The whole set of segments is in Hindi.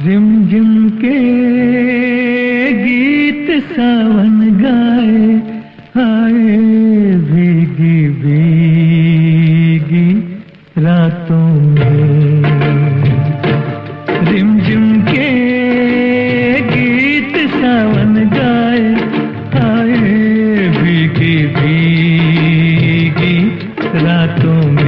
रिमझिम के गीत सावन गाए, आए भीगी भीगी रातों में। रिमझिम के गीत सावन गाए, आए भीगी भीगी रातों में।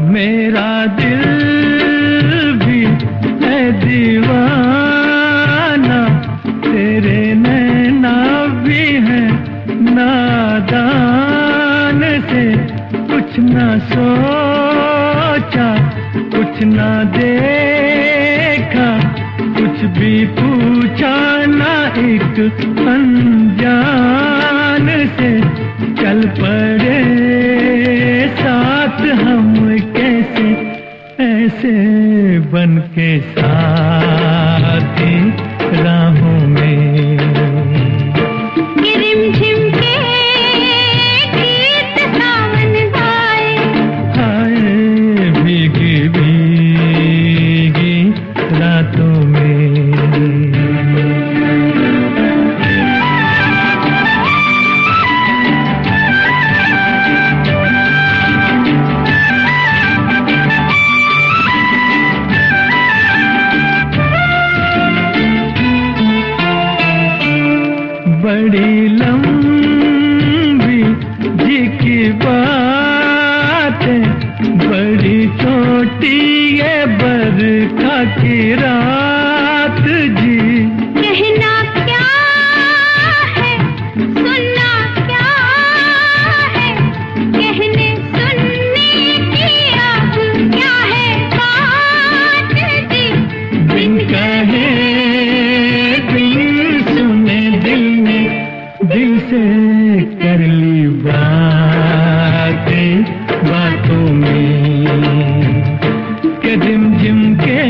मेरा दिल भी है दीवाना, तेरे नैना भी है नादान से। कुछ ना सोचा, कुछ ना देखा, कुछ भी पूछा ना एक अनजान से। चल पड़े साथ हम कैसे, ऐसे बन के साथी राहों में। रिमझिम के गीत सावन गाए, आए भीगी भीगी रातों में। बड़ी लंबी जी की बात है, बड़ी छोटी ये बरखा की रात जी। कहना क्या है, सुनना क्या है, कहने सुनने की अब क्या है बात जी। बिन कहे बिन सुने दिल ने दिल से कर ली बातें बातों में। कि रिमझिम के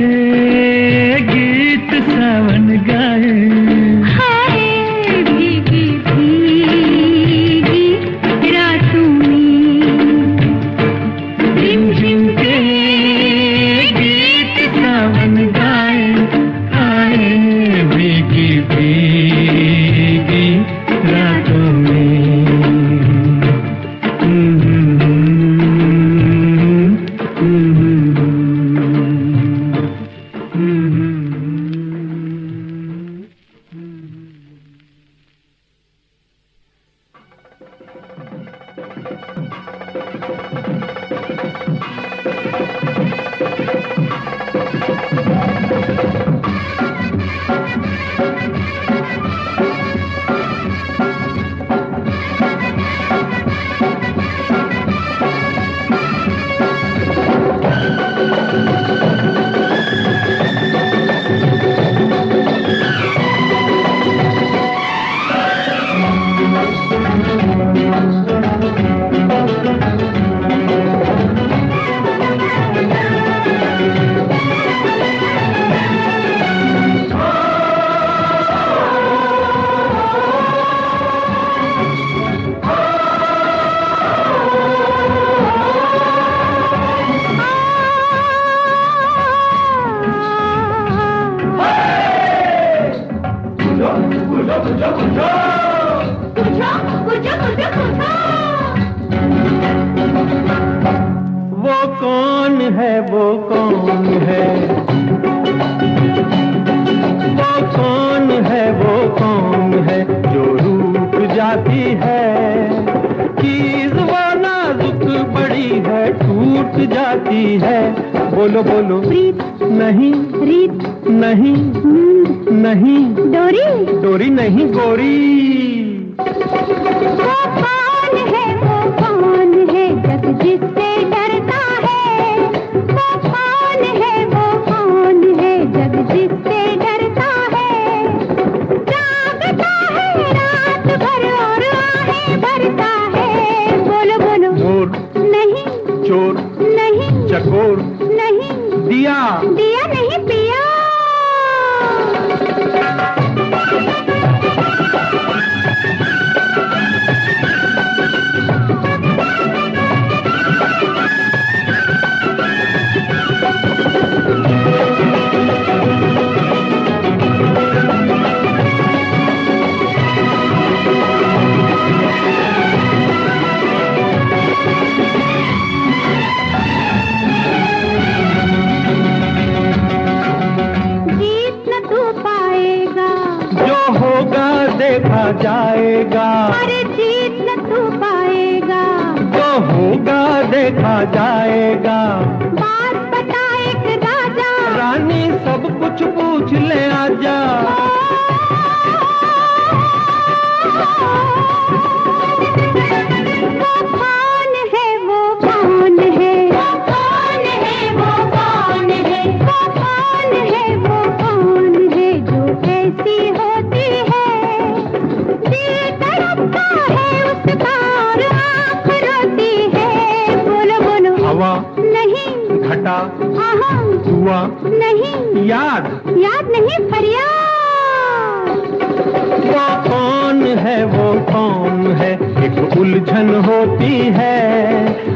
रुक जाती है। बोलो बोलो, प्रीत, नहीं रीत, नहीं नींद, नहीं, डोरी। डोरी नहीं गोरी। वो कौन है, वो कौन है जग जिससे डरता है? वो कौन है, वो कौन है जग जिससे डरता है? जागता है रात भर और आहें भरता है। बोलो बोलो, मोर, नहीं चोर, नहीं चकोर, नहीं, दिया, दिया नहीं पिया। जीत न तू पाएगा, जो होगा देखा जाएगा। अरे जीत न तू पाएगा। जो होगा देखा जाएगा। बात बता एक राजा, रानी सब कुछ पूछ ले आजा। वो कौन है, वो कौन है? वो कौन है, वो कौन है? वो कौन है, वो कौन है जो ऐसी होती है? दिल तड़पता है उसका और आँख रोती है। बोलो बोलो, हवा, नहीं घटा, आहा, हुआ, नहीं याद। याद नहीं फरियाद। वो कौन है, वो कौन है, एक उलझन होती है।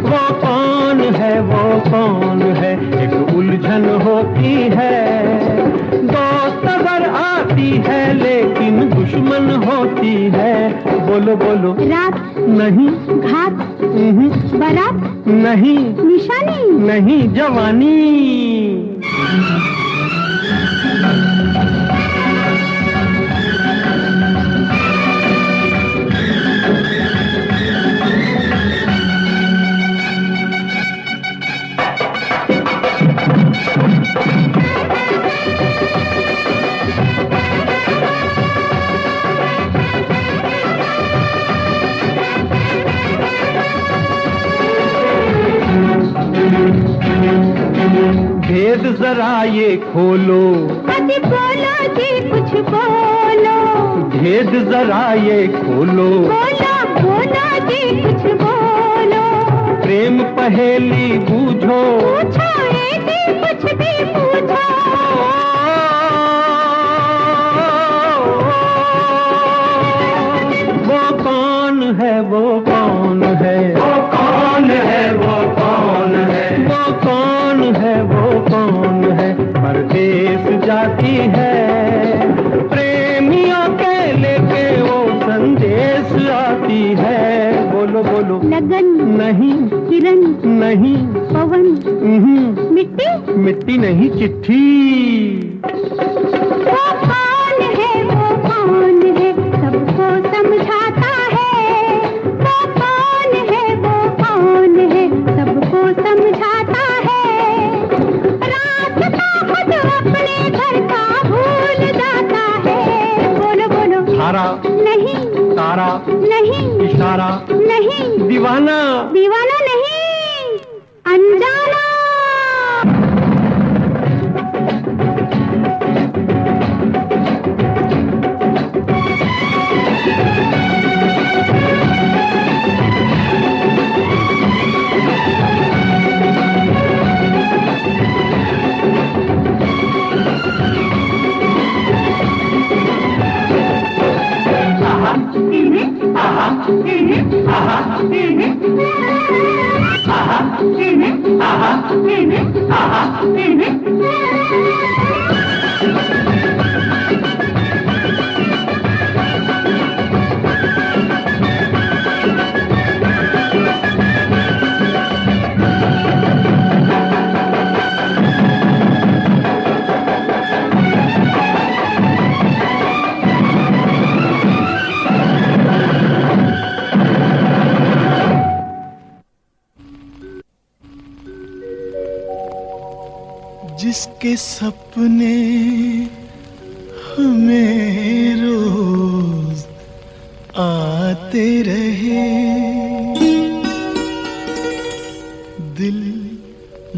वो कौन है, वो कौन है, एक उलझन होती है। दोस्त अगर आती है लेकिन दुश्मन होती है। बोलो बोलो, रात, नहीं घात, बारात, नहीं निशानी। नहीं, जवानी। भेद जरा ये खोलो, अति बोलो जी कुछ बोलो। भेद जरा ये खोलो। बोलो बोलो जी कुछ बोलो। प्रेम पहेली बूझो। पूछो रे जी कुछ भी पूछो। वो कौन है, वो कौन है, वो कौन है, वो कौन है, वो कौन है, वो कौन है, परदेस जाती है। प्रेमियों के लेके वो संदेश आती है। बोलो बोलो, लगन, नहीं किरण, नहीं, पवन, मिट्टी। मिट्टी नहीं, चिट्ठी। वो कौन है, वो कौन है सबको समझाता है? वो कौन है, वो कौन है सबको समझाता है? रास्ता खुद अपने घर का भूल जाता है। बोलो बोलो, धारा, नहीं तारा, नहीं इशारा, नहीं, दीवाना। दीवाना नहीं, अनजाना। जिसके सपने हमें रोज आते रहे, दिल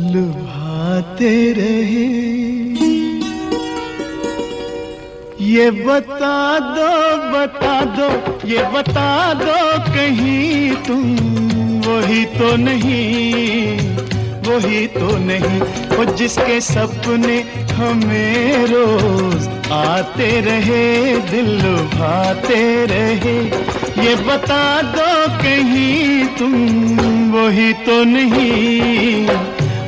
लुभाते रहे। ये बता दो, ये बता दो कहीं तुम वही तो नहीं, वही तो नहीं। वो जिसके सपने हमें रोज आते रहे, दिल लुभाते रहे। ये बता दो कहीं तुम वही तो नहीं,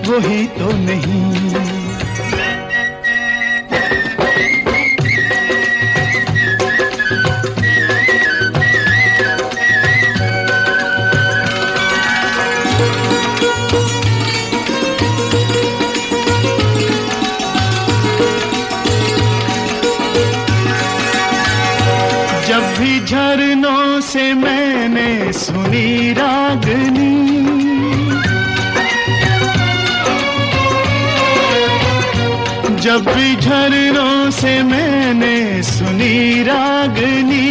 वही तो नहीं। जब भी झरनों से मैंने सुनी रागनी, जब भी झरनों से मैंने सुनी रागनी,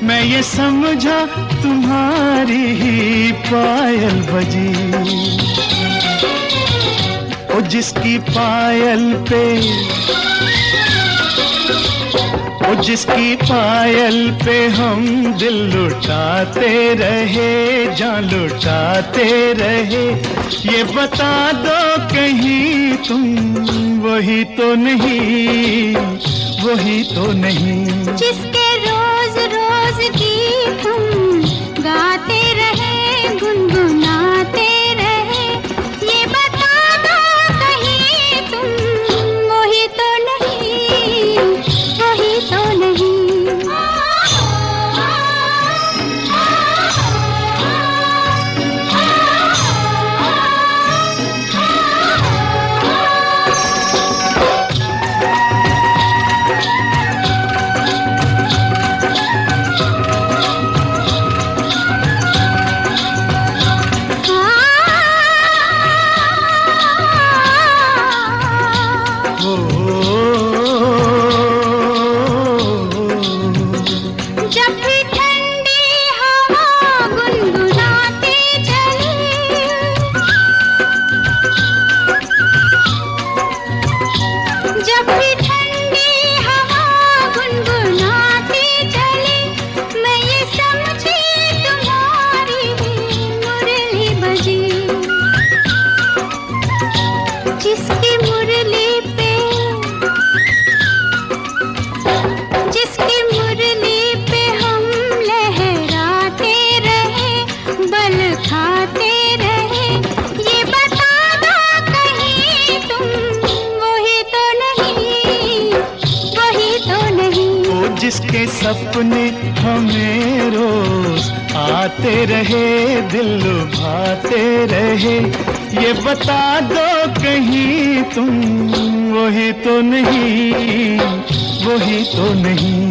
मैं ये समझा तुम्हारी ही पायल बजी। ओ जिसकी पायल पे, ओ जिसकी पायल पे हम दिल लुटाते रहे, जान लुटाते रहे। ये बता दो कहीं तुम वही तो नहीं, वही तो नहीं। जिसके रोज रोज गीत हम गाते रहे, गुनगुनाते रहे। ये बता दो कहीं तुम वही तो नहीं, वही तो नहीं। जिसके सपने हमें रोज आते रहे, दिल लुभाते रहे। ये बता दो कहीं तुम वही तो नहीं, वही तो नहीं।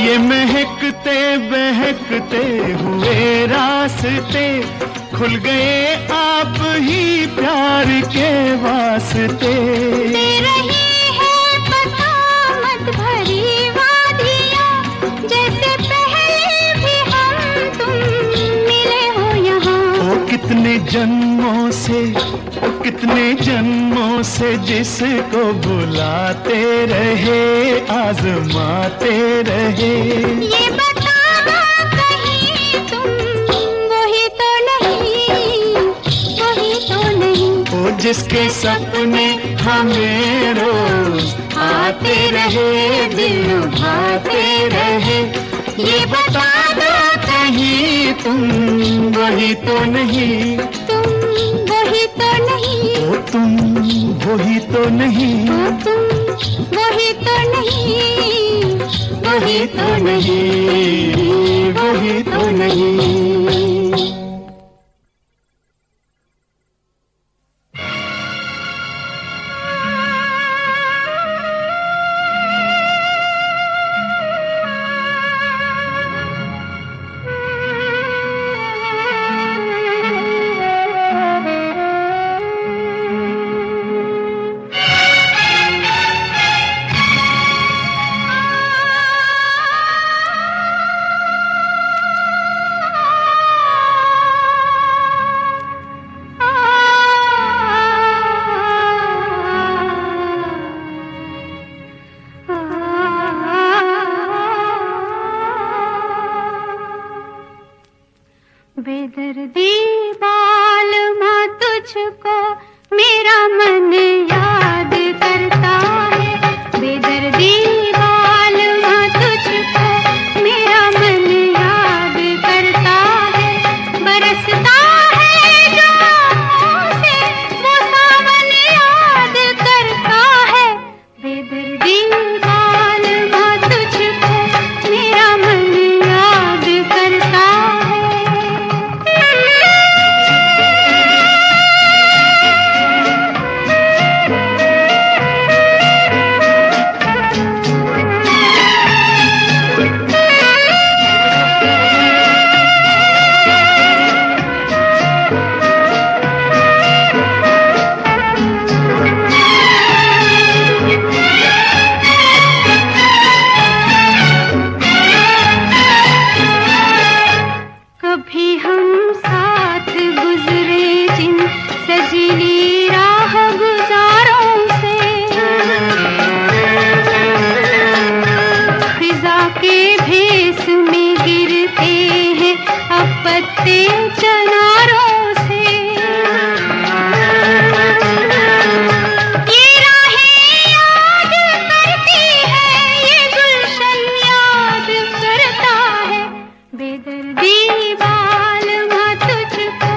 ये महकते बहकते हुए रास्ते खुल गए आप ही प्यार के वास्ते। दे रही है बसामत भरी वादियाँ, जैसे पहले भी हम तुम मिले हो यहाँ। ओ कितने जन्मों से, ओ कितने जन्मों से जिसको बुलाते रहे, आजमाते रहे। ये बता दो कहीं तुम वही तो नहीं, वही तो नहीं। ओ जिसके सपने हमें रोज आते रहे, दिल लुभाते रहे। ये बता दो कहीं तुम वही तो नहीं, तुम वही तो नहीं। ओ तुम वही तो नहीं, ओ तुम वही तो नहीं, वही तो नहीं, वही तो नहीं। बेदर्दी बालमा तुझको मेरा मन याद करता है, बेदर्दी बालमा तुझको मेरा मन याद करता है, बरसता है जो आँखों से वो सावन याद करता है, बेदर्दी बालमा तुझको मेरा मन याद करता है। कभी हम साथ गुजरे जिन सजीली राह गुजारों से, फिजा के भेस में गिरते हैं अब पत्ते चनारों से, ये राहें याद करती है, ये गुलशन याद करता है, बेदर्दी बालमा तुझको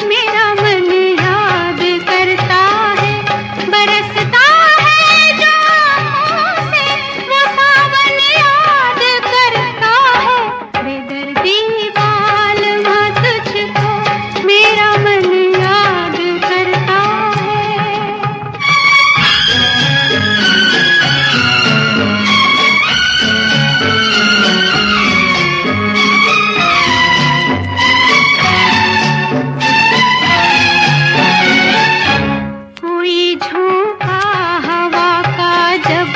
मेरा मन याद करता है, बरसता है जो आँखों से वो सावन याद करता है, बेदर्दी बालमा तुझको मेरा मन याद करता है। कोई झोंका हवा का जब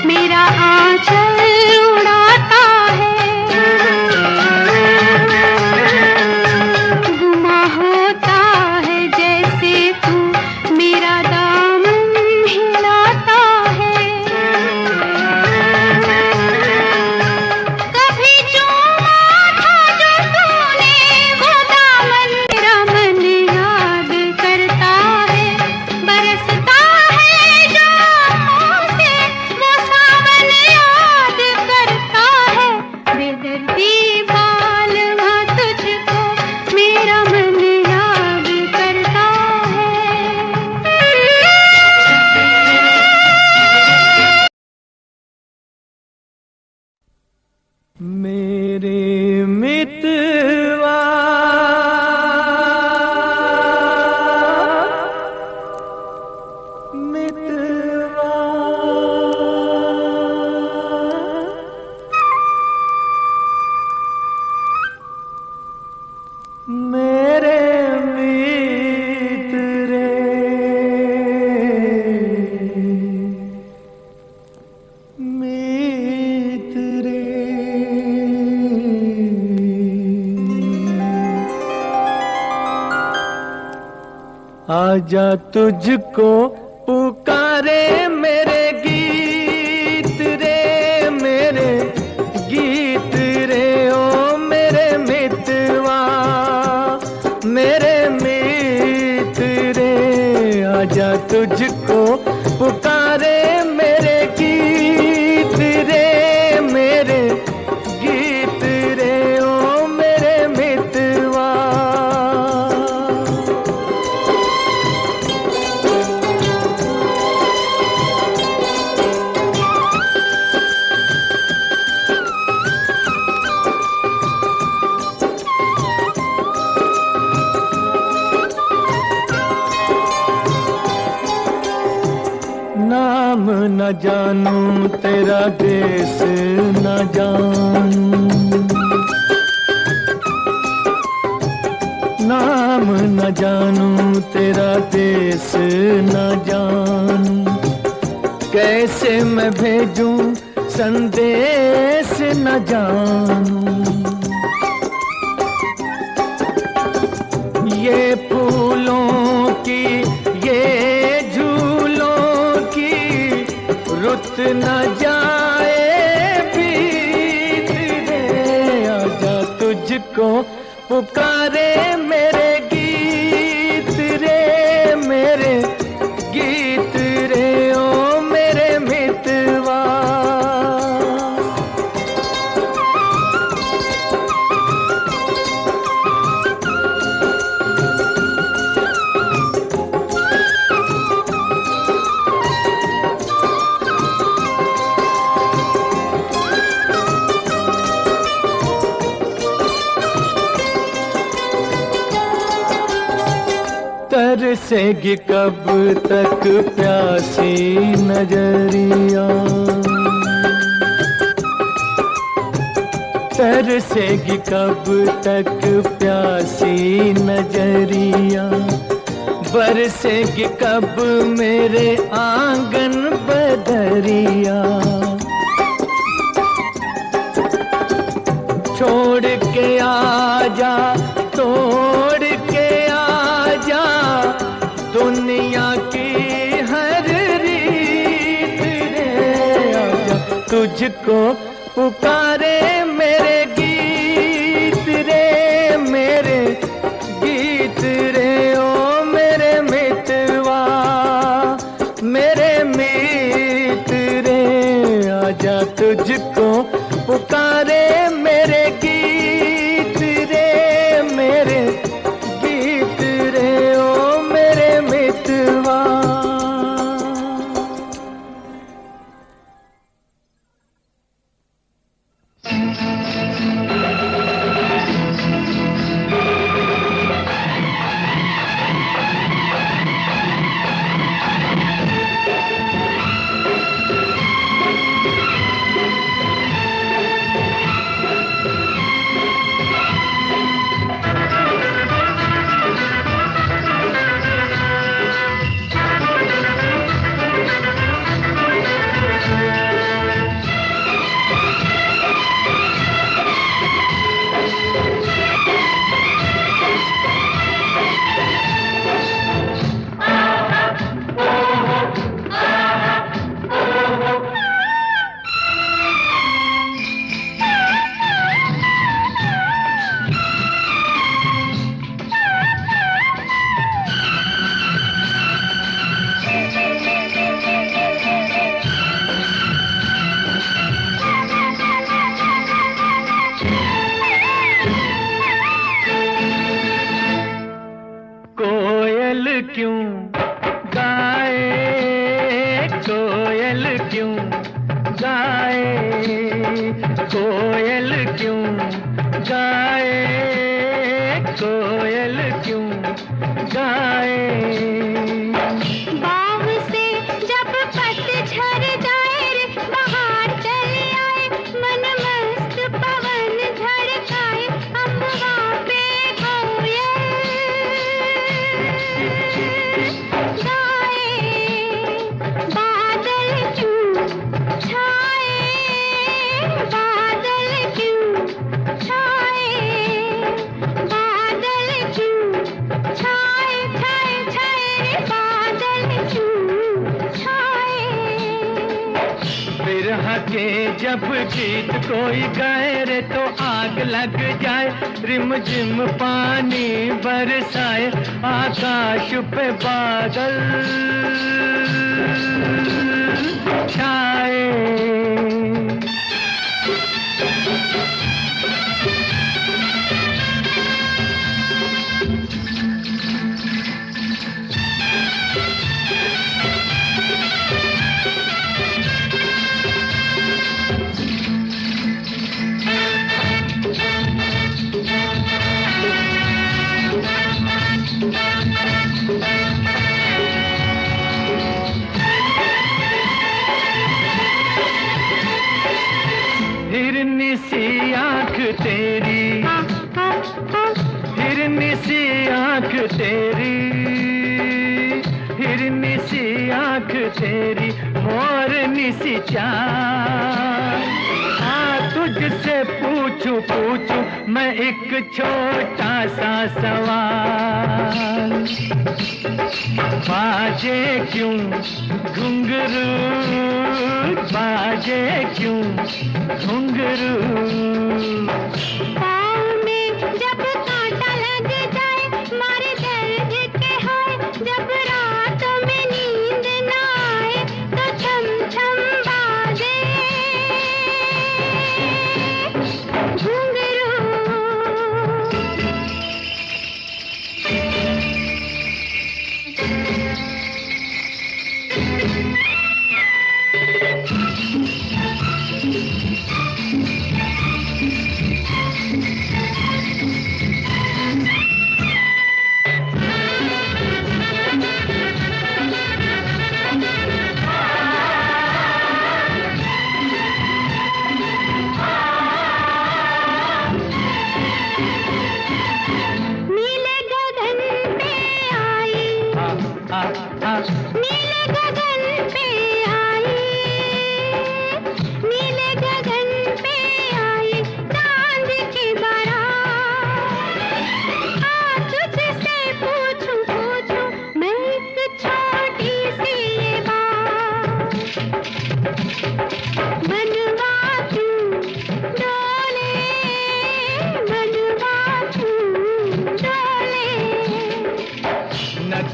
मेरा आंचल उड़ाता है, गुमा होता है जैसे तू मेरा दामन हिलाता है, कभी चूमा था जो तूने वो दामन मेरा मन याद करता है, बरसता है जो आँखों से वो सावन याद करता है, बेदर्दी बालमा तुझको मेरा मन याद करता है। मेरे मितवा मितवा मेरे मित्र मित्र आजा तुझको पुकारे मेरे गीत रे, मेरे गीत रे ओ मेरे मितवा, मेरे मित्र रे, आजा तुझको पुकारे मेरे गीत रे, मेरे गीत रे ओ मेरे मितवा। नाम न जानूं तेरा देश न जानूं, नाम न जानूं तेरा देश न जानूं, कैसे मैं भेजूं संदेश न जानूं, ये फूलों की ये झूलों की रुत न जाए बीत रे, आजा तुझको पुकारे मेरे गीत रे, मेरे गीत रे, ओ मेरे मितवा। तरसेगी कब तक प्यासी नजरिया, तरसेगी कब तक प्यासी नजरिया, बरसेगी कब मेरे आंगन बदरिया। छोड़ के आजा, तोड़ के आजा, दुनिया की हर रीत रे, आजा तुझको पुकारे मेरे गीत रे, मेरे गीत रे, ओ मेरे मितवा, मेरे मित रे, आजा तुझको पुकारे मेरे गीत रे, मेरे गीत रे, ओ मेरे मितवा। क्यों गाए, कोयल क्यों गाए, कोयल क्यों गाए, कोयल क्यों गाए। बाग से जब पतझड़ जाए रे, बाहर चले आए, मन मस्त पवन झड़काए, अम्बा पे कोयल गाए। बादल क्यों छाए, बादल क्यों छाए, बादल क्यों छाए, छाए छाए रे, बादल क्यों छाए। बिरह के जब गीत कोई गाए रे, तो आग लग जाए, रिमझिम पानी बरसाए, आकाश पे बादल छाए। हिरनी सी आँख तेरी, हिरनी सी आँख तेरी, हिरनी सी आँख तेरी, मोरनी सी चाल। हाँ तुझसे पूछूं पूछूं मैं एक छोटा सा सवाल, बाजे क्यों घुंघरू, बाजे क्यों घुंघरू। पाँव में जब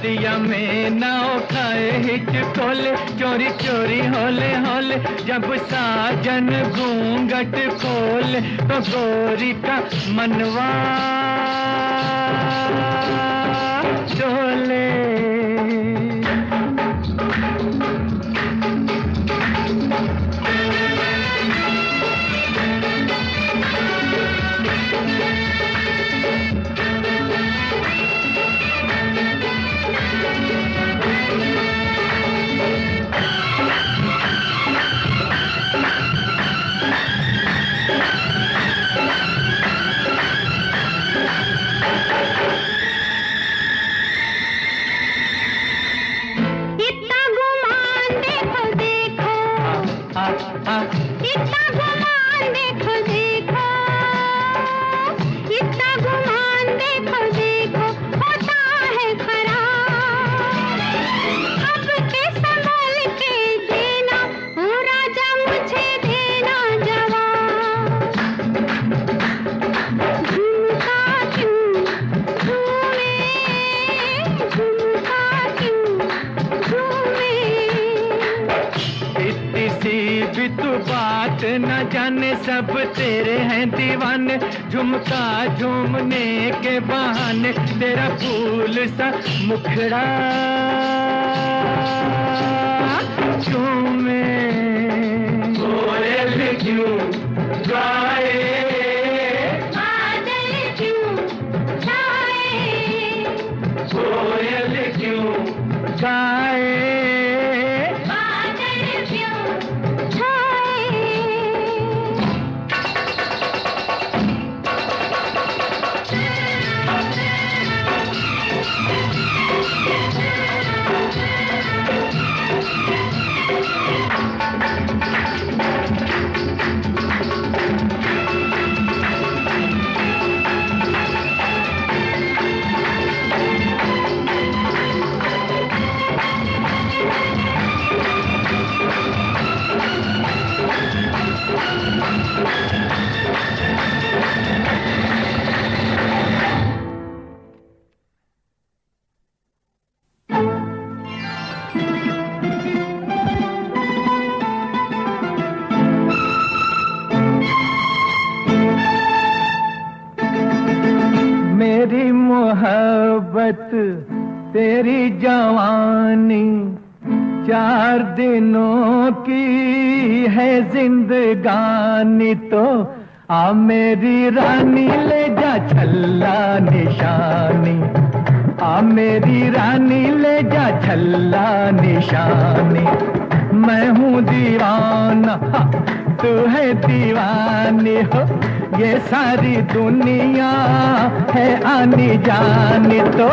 नदिया में नाव खाए हिचकोले, चोरी चोरी होले होले जब साजन घूंघट खोले तो गोरी का मनवा डोले। इतना गुमान देखो देखो, इतना गुमान देखो देखो होता है खराब। अब के संभल के देना ओ राजा मुझे देना जवाब। झुमका क्यों झूमे, झुमका क्यों झूमे। इतनी सी भी तू बात न जाने सब तेरे हैं दीवाने, झुमका झूमने के बहाने तेरा फूल सा मुखड़ा झूमे। कोयल क्यों गाए, बादल क्यों छाए, कोयल क्यों गाए, मेरी मोहब्बत तेरी जवानी 4 दिनों की है जिंदगानी, तो आ मेरी रानी ले जा छल्ला निशानी, आ मेरी रानी ले जा छल्ला निशानी। मैं हूँ दीवाना तू है दीवानी हो, ये सारी दुनिया है आनी जानी, तो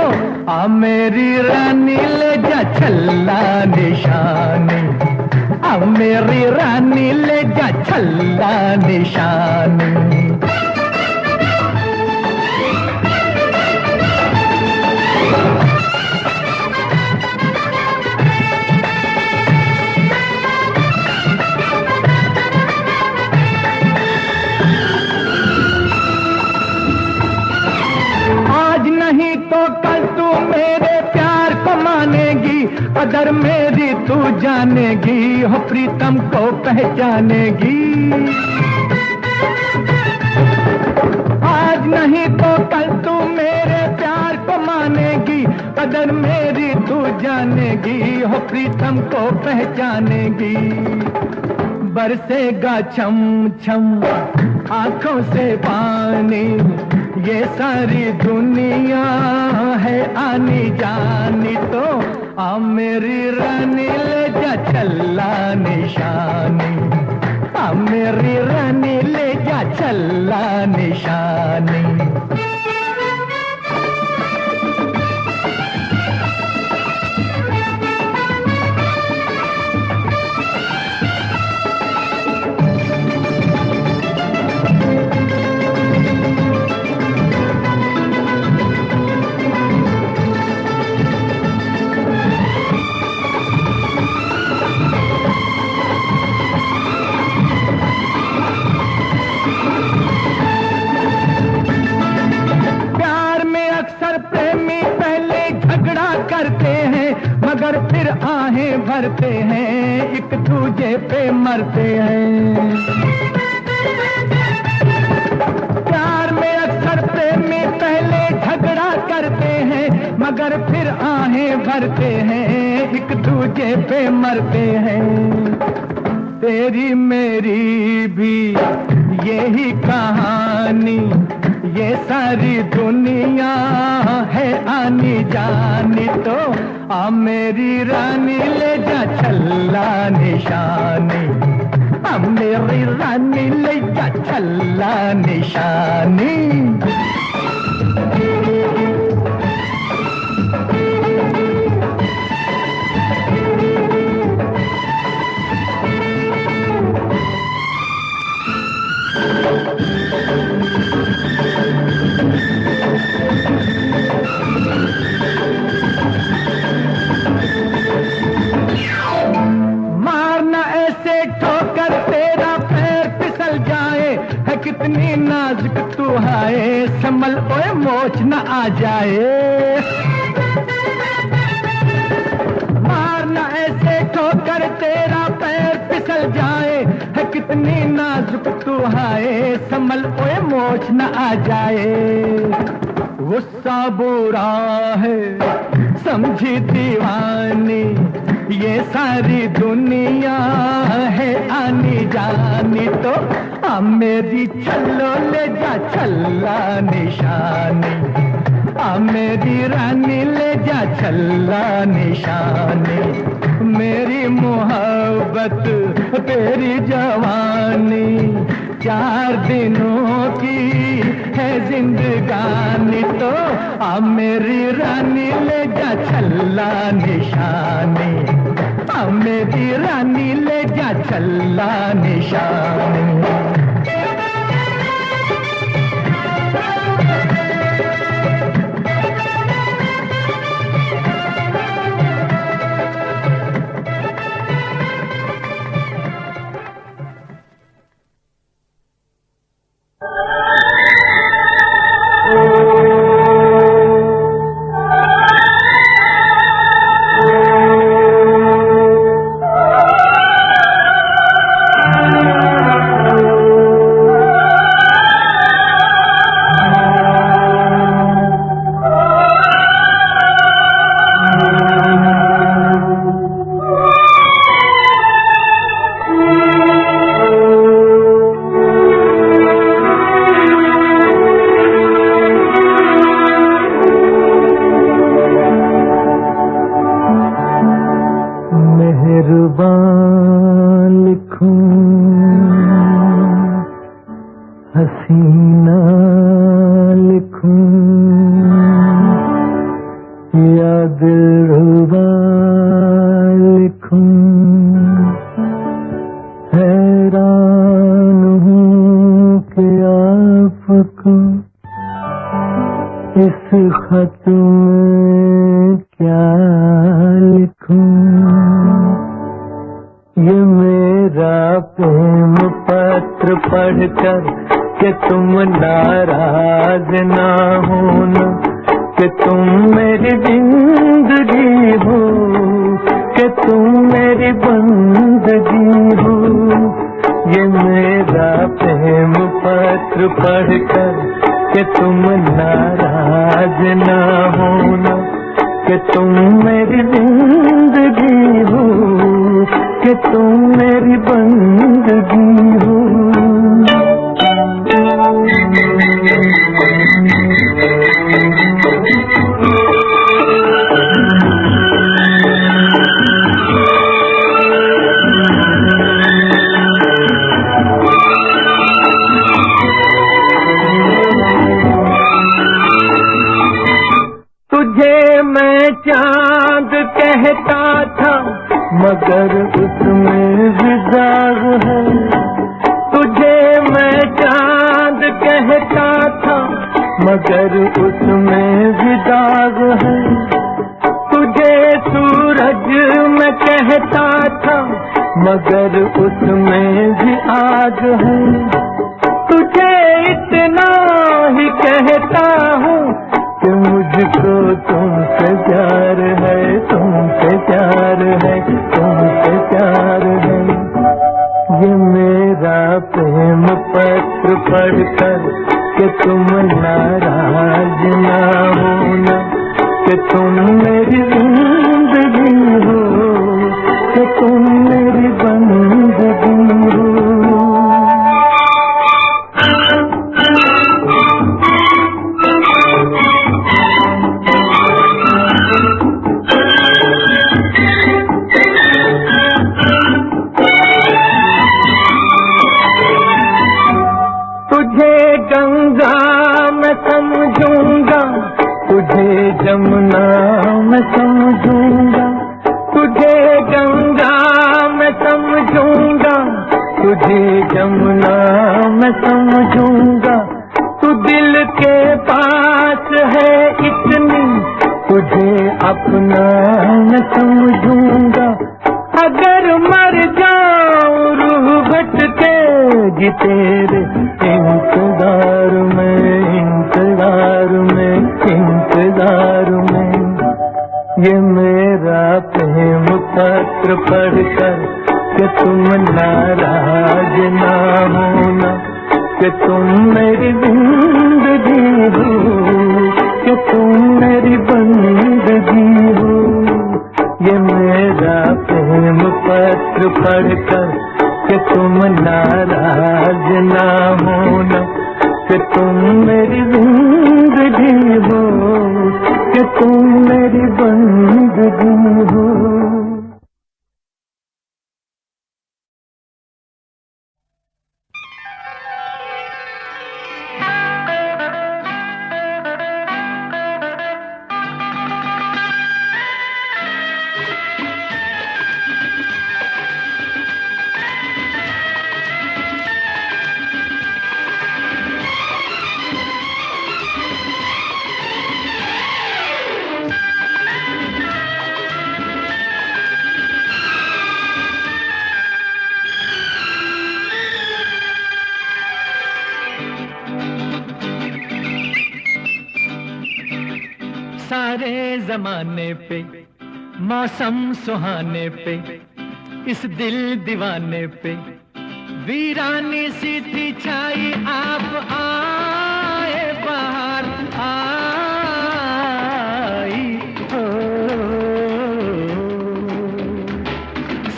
आ मेरी रानी ले जा छल्ला निशानी, आ मेरी रानी ले जा छल्ला निशानी। नहीं तो कल तू मेरे प्यार को मानेगी, कदर मेरी तू जानेगी, हो प्रीतम को पहचानेगी। आज नहीं तो कल तू मेरे प्यार को मानेगी, कदर मेरी तू जानेगी, हो प्रीतम को पहचानेगी। बरसेगा छम छम आंखों से पानी, ये सारी दुनिया है आनी जानी, तो आ मेरी रानी ले जा छल्ला निशानी, आ मेरी रानी ले जा छल्ला निशानी। करते हैं मगर फिर आहें भरते हैं, एक दूजे पे मरते हैं। प्यार में अक्सर प्रेमी पहले झगड़ा करते हैं मगर फिर आहें भरते हैं, एक दूजे पे मरते हैं। तेरी मेरी भी यही कहानी, ये सारी दुनिया है आनी जानी, तो आ मेरी रानी ले जा छल्ला निशानी, आ मेरी रानी ले जा छल्ला निशानी। मारना ऐसे ठोकर तेरा पैर फिसल जाए, है कितनी नाजुक तू है, संभल ओए मोच न आ जाए। मारना ऐसे ठोकर तेरा पैर फिसल जाए, है कितनी नाजुक तू है, संभल ओए मोच न आ जाए। गुस्सा बुरा है समझी दीवानी, ये सारी दुनिया है आनी जानी, तो आ मेरी छल्लो ले जा छल्ला निशानी, आ मेरी रानी ले जा छल्ला निशानी। मेरी मोहब्बत तेरी जवानी 4 दिनों की है जिंदगानी, तो आ मेरी रानी ले जा छल्ला निशानी, आ मेरी रानी ले जा छल्ला निशानी। हसीना लिखूं या दिलरुबा लिखूं, हैरान हूँ कि आपको इस खत में क्या लिखूं। ये मेरा प्रेम पत्र पढ़कर कि तुम नाराज ना होना, कि तुम मेरी जिंदगी हो, कि तुम मेरी बंदगी हो। ये मेरा प्रेम पत्र पढ़कर कि तुम नाराज ना होना, कि तुम मेरी जिंदगी हो, कि तुम मेरी बंदगी हो। तुझे मैं चांद कहता था मगर उसमें भी दाग है, तुझे मैं चांद कहता था मगर उसमें भी दाग है। तुझे सूरज मैं कहता था मगर उसमें भी आग है। तुझे इतना ही कहता हूँ कि मुझको तुमसे प्यार है, पढ़कर कि तुम नाराज ना होना, कि तुम मेरी जिंदगी हो, कि तुम मेरी बंदगी हो। तुझे गंगा मैं समझूंगा, तुझे जमुना मैं समझूंगा, तुझे गंगा मैं समझूंगा, तुझे जमुना मैं समझूंगा। तू दिल के पास है इतनी, तुझे अपना मैं समझूंगा। अगर मर जाऊं रूह भटकेगी तेरे इंतजार में, इंतजार में, इंतजार में। ये मेरा प्रेम पत्र पढ़कर कि तुम नाराज ना होना, कि तुम मेरी जिंदगी हो, कि तुम मेरी बंदगी हो। ये मेरा प्रेम पत्र पढ़कर कि तुम नाराज ना होना, कि तुम मेरी जिंदगी हो, कि तुम मेरी बंदगी हो। सारे जमाने पे मौसम सुहाने पे, इस दिल दीवाने पे वीरानी सी थी छाई। आप आए बाहर आई हो।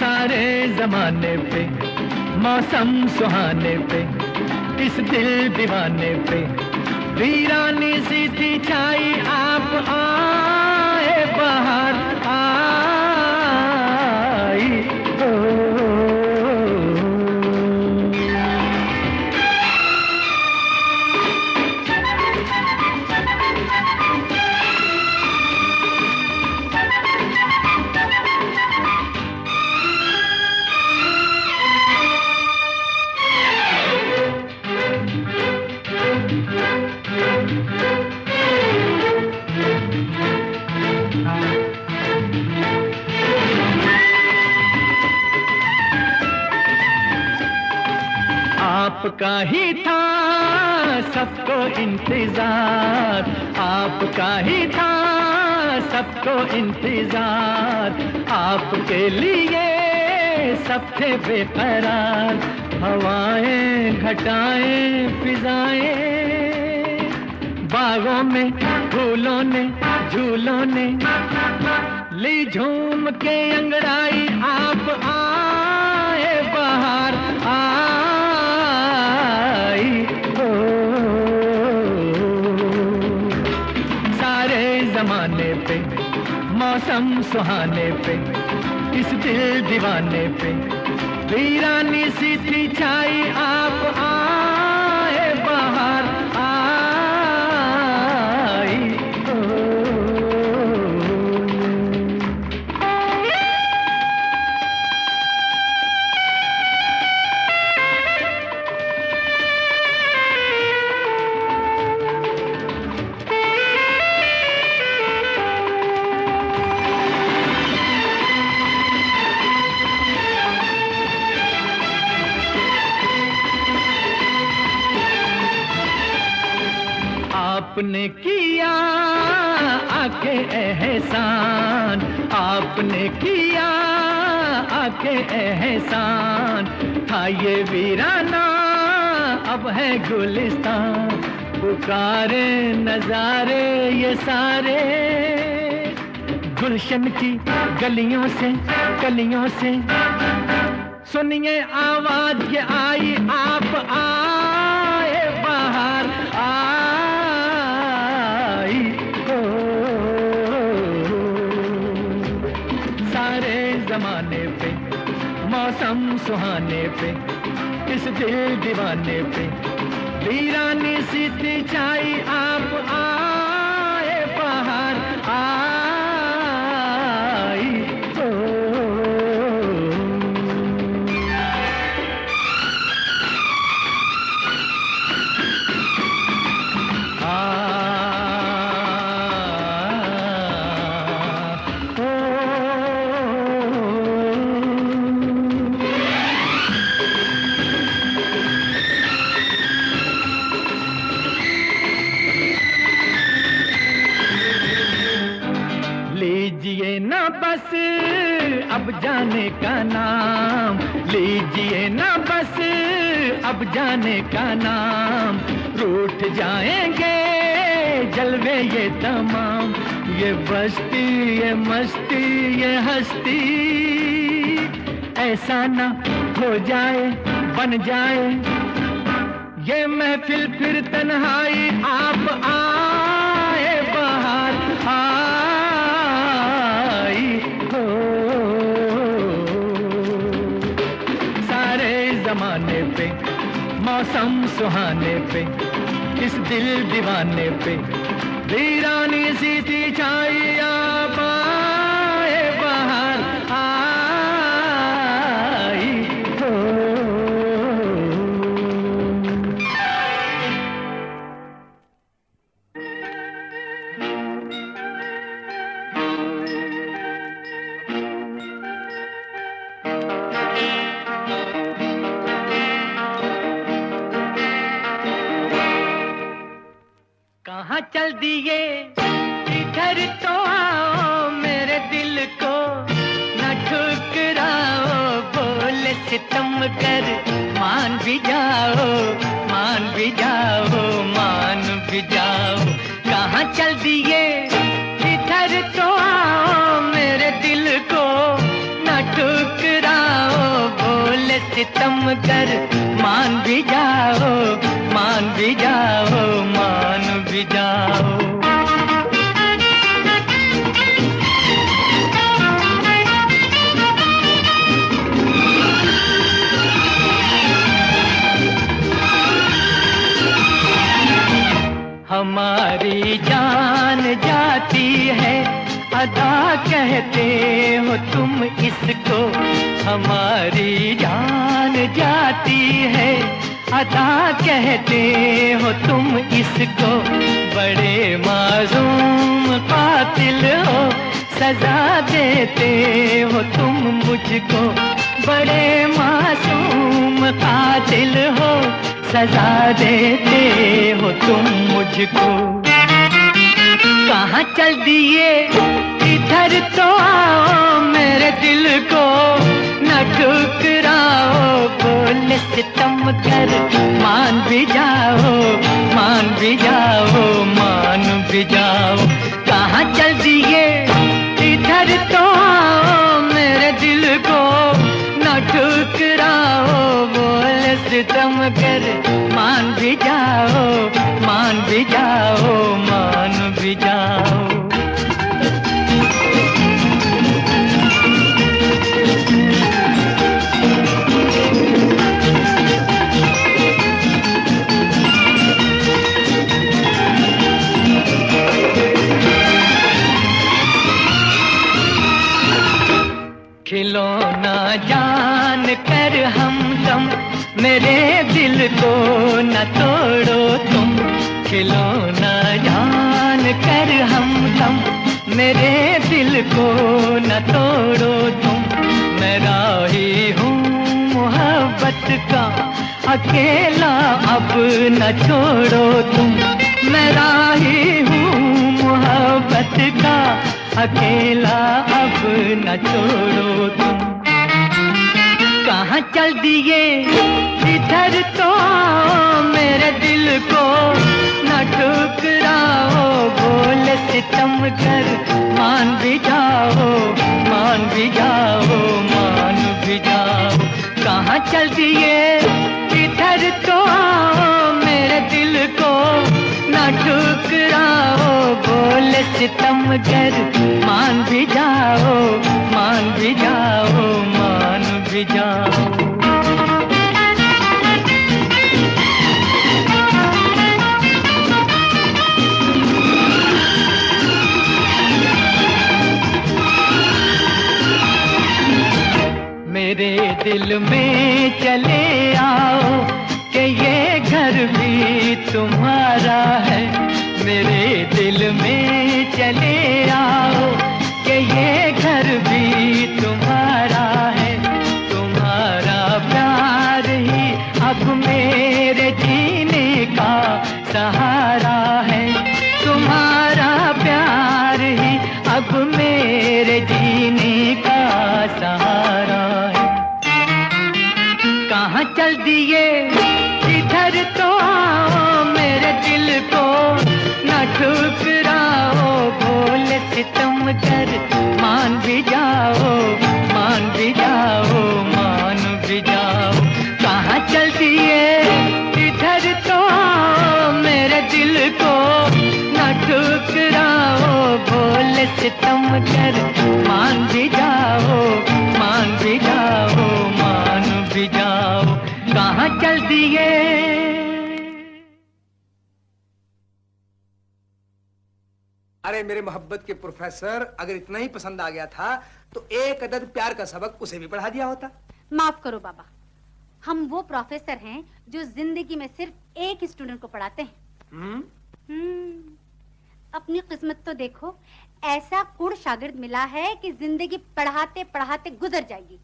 सारे जमाने पे मौसम सुहाने पे, इस दिल दीवाने पे वीरानी सी थी छाई। आप आए बाहर आई हो। आपका ही था सबको इंतजार, आपका ही था सबको इंतजार। आपके लिए सब थे बेकरार, हवाएं घटाएं फिजाएं, बागों में फूलों ने झूलों ने ली झूम के अंगड़ाई। आप आए बाहर आई हो। सारे जमाने पे मौसम सुहाने पे, इस दिल दीवाने पे वीरानी सी थी छाई। आप आए बाहर आई हो। आपने किया आके एहसान, आपने किया आके एहसान। था ये वीराना अब है गुलिस्तान, पुकारे नजारे ये सारे, गुलशन की गलियों से कलियों से। सुनिए आवाज ये आई, आप आए बाहर आई हो। सारे जमाने पे मौसम सुहाने पे, इस दिल दीवाने पे वीरानी सी छाई, आप आए बाहर आई हो। लीजिए ना बस अब जाने का नाम, लीजिए ना बस अब जाने का नाम, रूठ जाएंगे जलवे ये तमाम, ये बस्ती ये मस्ती ये हस्ती, ऐसा ना हो जाए बन जाए ये महफिल फिर तन्हाई, आप आए बाहर आई हो। सारे जमाने पे मौसम सुहाने पे, इस दिल दीवाने पे वीरानी सी थी छाई, आप आए बाहर आई हो। कहाँ चल दिए इधर तो आओ, मेरे दिल को न ठुकराओ, बोले सितम कर मान भी जाओ, मान भी जाओ, मान भी जाओ। कहाँ चल दिए इधर तो आओ, मेरे दिल को न ठुकराओ, बोले सितम कर मान भी जाओ, मान भी जाओ, मान भी जाओ। हमारी जान जाती है अदा कहते हो तुम इसको, हमारी जान जाती है अदा कहते हो तुम इसको, बड़े मासूम कातिल हो सजा देते हो तुम मुझको, बड़े मासूम कातिल हो सजा देते हो तुम मुझको। कहाँ चल दिए इधर तो आओ, मेरे दिल को न ठुकराओ, बोले सितम कर मान भी जाओ, मान भी जाओ, मान भी जाओ। कहाँ चल दिए इधर तो आओ, मेरे दिल को न ठुकराओ, बोले सितम कर मान भी जाओ, मान भी जाओ, मान भी जाओ। खिलौना जान कर हमदम, मेरे दिल को न तोड़ो तुम, खिलौना जान कर हमदम, मेरे दिल को न तोड़ो तुम। मैं राही हूँ मोहब्बत का अकेला, अब न छोड़ो तुम, मैं राही हूँ मोहब्बत का अकेला, अब न छोड़ो तुम। कहाँ कहाँ चल दिए, इधर तो आओ मेरे दिल को न ठुकराओ, बोले सितम कर मान भी जाओ, मान भी जाओ, मान भी जाओ। कहाँ चल दिए, इधर तो आओ मेरे दिल को न ठुकराओ, बोले सितम कर मान भी जाओ, मान भी जाओ, मान भी जाओ। मेरे दिल में चले आओ कि ये घर भी तुम्हारा है, मेरे दिल में चले आओ कि ये घर भी तुम्हारा है, तुम्हारा प्यार ही अब मेरे जीने का सहारा है, तुम्हारा प्यार ही अब मेरे जीने का सहारा है। कहाँ चल दिए, इधर तो आओ मेरे दिल को न ठुकराओ, बोले सितम कर मान भी जाओ, मान भी जाओ, मान भी जाओ। कहाँ चल दिए, इधर तो आओ मेरे दिल को न ठुकराओ, बोले सितम कर मान भी जाओ, मान भी जाओ, मान भी जाओ। कहाँ चल दिए। अरे मेरे मोहब्बत के प्रोफेसर, अगर इतना ही पसंद आ गया था तो एक अदद प्यार का सबक उसे भी पढ़ा दिया होता। माफ करो बाबा, हम वो प्रोफेसर हैं जो जिंदगी में सिर्फ एक स्टूडेंट को पढ़ाते हैं। अपनी किस्मत तो देखो, ऐसा कुड़ शागिर्द मिला है कि जिंदगी पढ़ाते पढ़ाते गुजर जाएगी,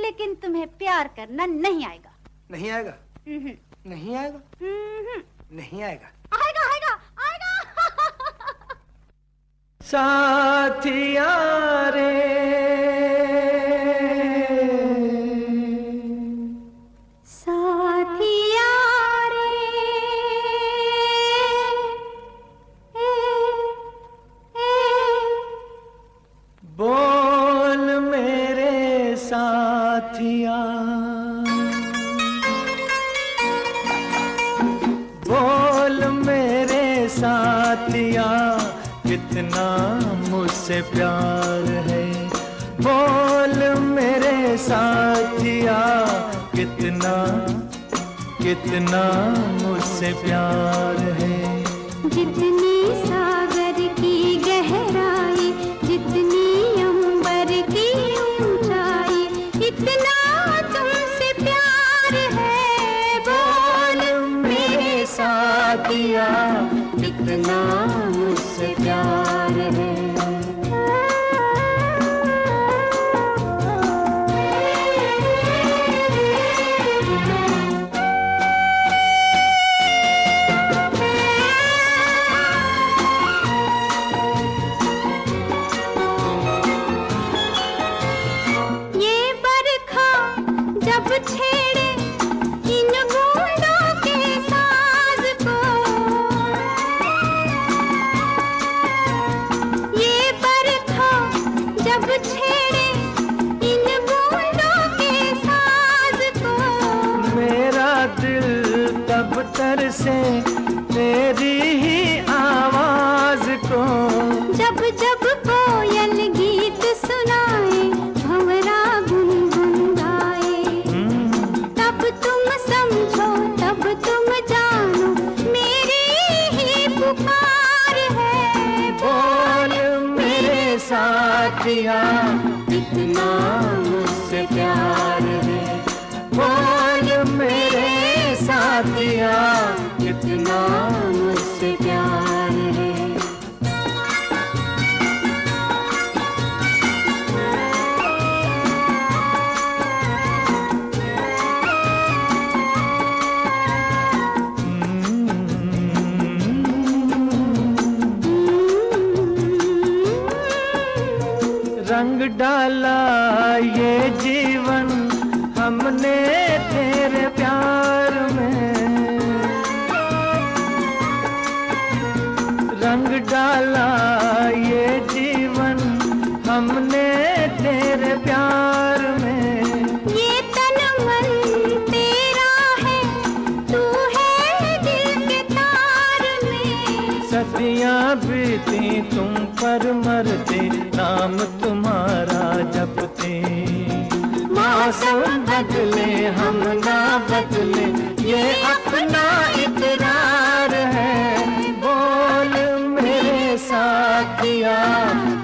लेकिन तुम्हें प्यार करना नहीं आएगा। नहीं आएगा? नहीं आएगा? नहीं आएगा? आएगा आएगा आएगा। साथिया रे साथिया रे, बोल मेरे साथिया, बोल मेरे साथिया, कितना मुझसे प्यार है, बोल मेरे साथिया, कितना कितना मुझसे प्यार है। जितनी सागर की गहराई, जितनी अंबर की ऊंचाई, इतना तुमसे प्यार है, बोल मेरे साथिया, कितना मुझसे प्यार है। छेड़े इन बूंदों के साज को, ये बरखा जब छेड़े इन बूंदों के साज को, मेरा दिल तब तरसे तेरी ही आवाज को, जब जब कोयल गीत सुनाए, भंवरा गुनगुनाए, तब तुम समझो, तब तुम जानो, मेरी ही पुकार है। बोल मेरे साथिया, कितना मुझसे प्यार है, बोल मेरे साथिया, कितना मुझसे प्यार है। रंग डाला ये जीवन हम हमने तेरे प्यार में रंग डाला ये जीवन, हमने तेरे प्यार में। ये तन मन तेरा है, तू है दिल के तार में। सदियां बीती तुम पर मरते, नाम तुम्हारा जपते। मौसम बदले हम ना बदले, ये अपना इकरार है। बोल मेरे साथिया,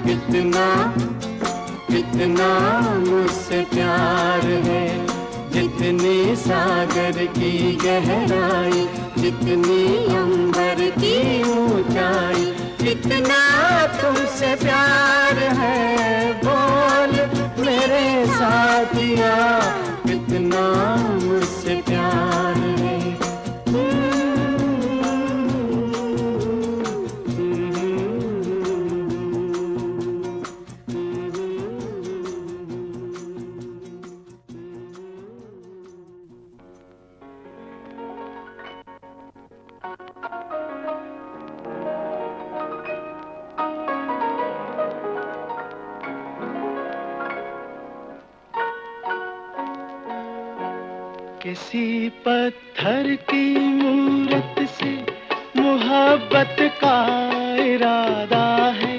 कितना कितना मुझसे प्यार है। जितनी सागर की गहराई, जितनी अंबर की ऊंचाई, कितना तुमसे प्यार है। बोल मेरे साथिया, कितना मुझसे प्यार है। किसी पत्थर की मूरत से मोहब्बत का इरादा है,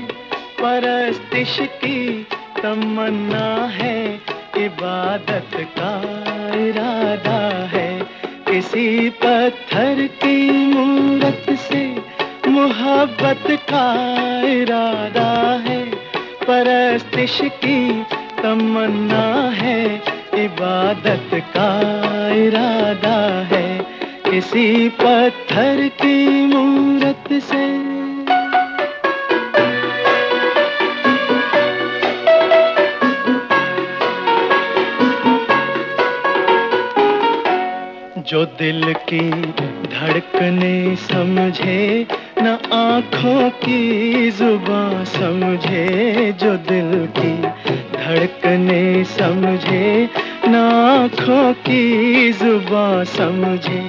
परस्तिश की तमन्ना है, इबादत का इरादा है। किसी पत्थर की मूरत से मोहब्बत का इरादा है, परस्तिश की तमन्ना है, इबादत का इरादा है। किसी पत्थर की मूरत से जो दिल की धड़कने समझे, न आँखों की जुबां समझे। जो दिल की धड़कने समझे, न आँखों की जुबां समझे।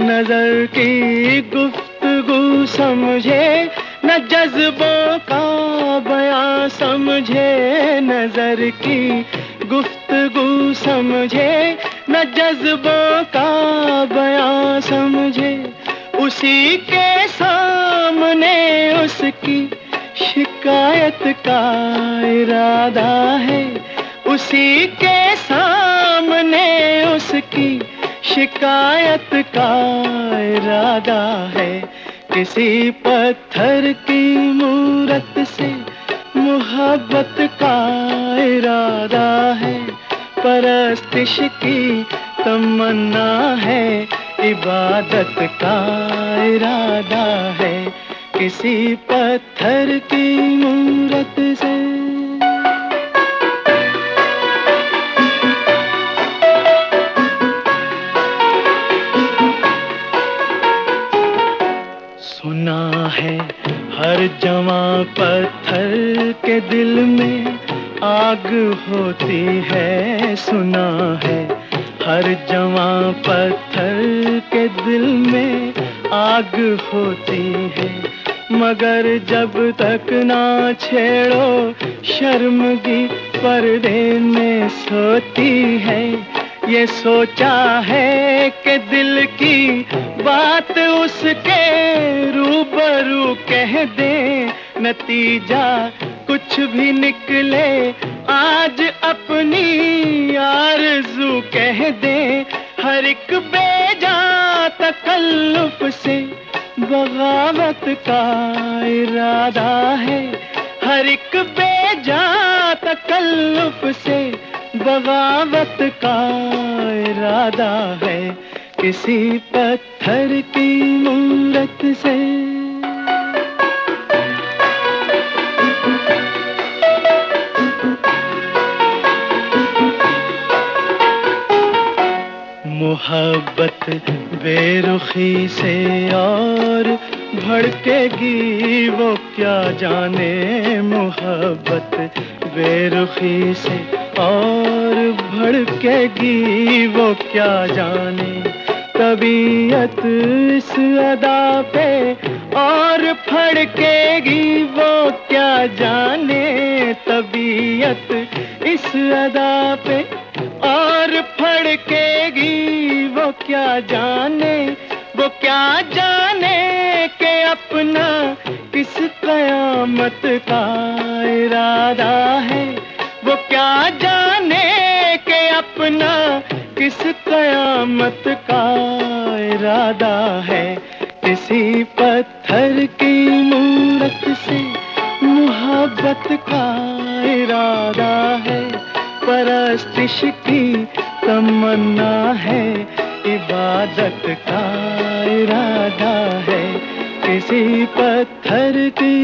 नजर की गुफ्तगू समझे, न जज्बों का बयां समझे। नजर की गुफ्तगू समझे, न जज्बों का बयां समझे। उसी के सामने उसकी शिकायत का इरादा है, उसी के सामने उसकी शिकायत का इरादा है। किसी पत्थर की मूरत से मोहब्बत का इरादा है, परस्तिश की तमन्ना है, इबादत का इरादा है। किसी पत्थर की मूरत से सुना है हर जवां पत्थर के दिल में आग होती है। सुना है हर जवां पत्थर के दिल में आग होती है, मगर जब तक ना छेड़ो शर्मगी पर्दे में सोती है। ये सोचा है कि दिल की बात उसके रूबरू कह दे, नतीजा कुछ भी निकले आज अपनी आरज़ू कह दे। हर एक बेजा तकल्लुफ से बगावत का इरादा है, हर एक बेजा तकल्लुफ से बगावत का इरादा है। किसी पत्थर की मूरत से मोहब्बत बेरुखी से और भड़केगी वो क्या जाने। मोहब्बत बेरुखी से और भड़केगी वो क्या जाने, तबीयत इस अदा पे और फड़केगी वो क्या जाने, तबीयत इस अदा पे और फड़केगी वो क्या जाने, वो क्या जाने के अपना किस कयामत का इरादा है, वो क्या जाने के अपना किस कयामत का इरादा है। किसी पत्थर की मूरत से मोहब्बत का इरादा है, परस्तिश की तमन्ना है, इबादत का इरादा है। किसी पत्थर की